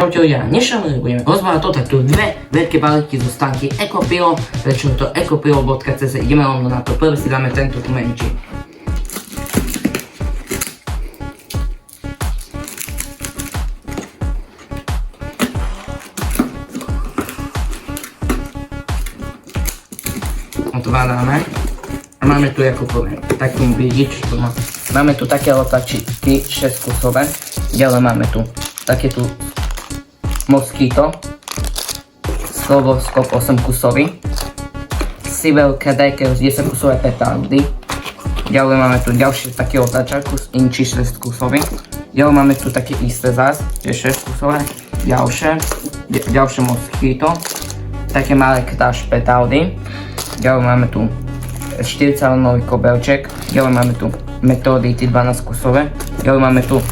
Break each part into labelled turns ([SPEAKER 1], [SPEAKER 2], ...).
[SPEAKER 1] Čaute ľudia, dnešom budeme rozbávať toto tu dve veľké balíky zo stánky Ekopilo, prečo je to ekopilo.cz, ideme rovno na to, prvý si dáme tento tu menší. Otvárame a máme tu ako poviem, takú vidíč, tu máme tu také otáčiky 6 kusové, ďalej máme tu také tu Mosquito, Slovoskop 8 kusový, Sivel KDK 10 kusové petardy, ďalej máme tu ďalšie také otáčaky, inči 6 kusový, ďalej máme tu také isté zás, je 6 kusové, ďalšie Mosquito, také malé ktáš petardy, ďalej máme tu 4-nový kobelček, ďalej máme tu Metodity 12 kusové, ďalej máme tu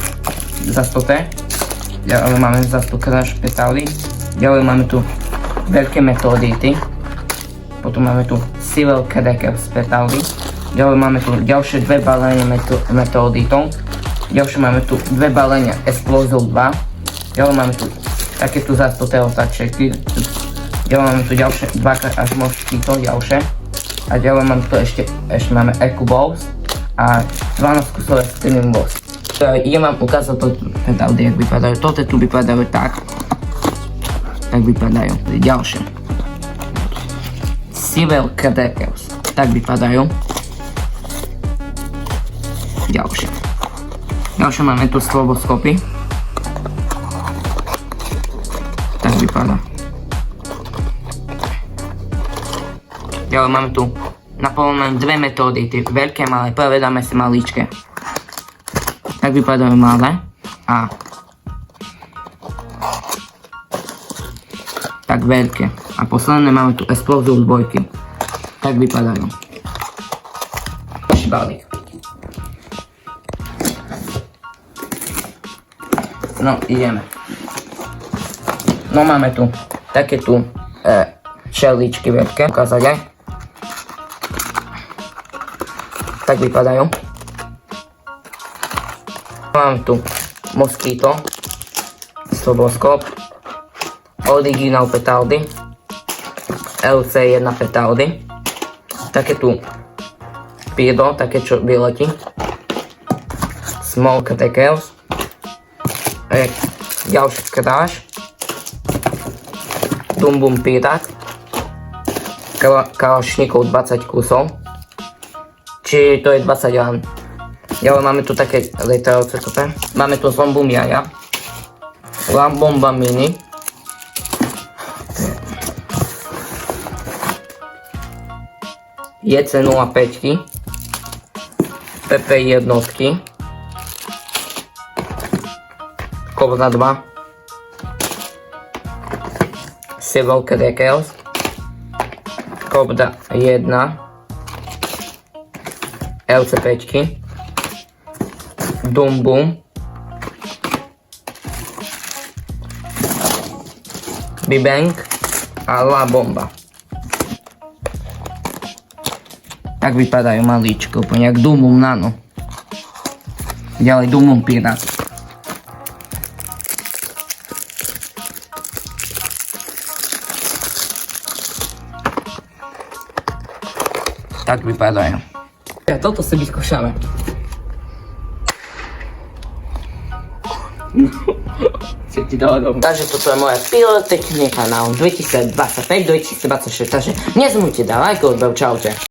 [SPEAKER 1] zastoté, ďalej máme zase tu kráš petardy, ďalej máme tu veľké metodity, potom máme tu Sivel KDK z petardy, ďalej máme tu ďalšie dve balenia metoditov, ďalšie máme tu dve balenia Explosive 2, ďalej máme tu také tu zastoté otáčeky, ďalej máme tu ďalšie dvakrát až Mosquito ďalšie, a ďalej máme tu ešte máme Eco Balls a 12 kusové Spinning Balls. Idem vám ukázať to petardy, jak vypadajú. Toto tu vypadajú tak vypadajú. Ďalšie. Sivel KDK, tak vypadajú. Ďalšie. Ďalšie máme tu Slovoskopy. Tak vypadá. Ďalej máme tu napolené dve metodity, veľké a malé. Prvé dáme si maličké. Tak vypadajú malé a tak veľké. A posledné máme tu Explosive 2. Tak vypadajú. Balík. No, ideme. No, máme tu také tu šeličky veľké. Ukázať aj. Tak vypadajú. Mám tu Mosquito, Slovoskop, Original petardy, LC1 petardy, také tu Pido, také čo vyletí, Small KDK, ďalší kráš, Dumbum Pirat, kalašníkov 20 kusov, či to je 20 rán. Ďalej máme tu také letajúce super. Máme tu Zombum jaja, Lambomba mini, JC05, PP jednotky, Kobra 2, Sivel KDK, Kobra 1, LC5, Dumbum, Bibank a La Bomba. Tak vypadajú maličko, úplne jak Dumbum Nano. Ďalej Dumbum Pirat. Tak vypadajú. A toto si vyskúšame. Takže toto je moja pyrotechnika na 2025-2026, takže nezmúďte, daj like, odbev, čaute.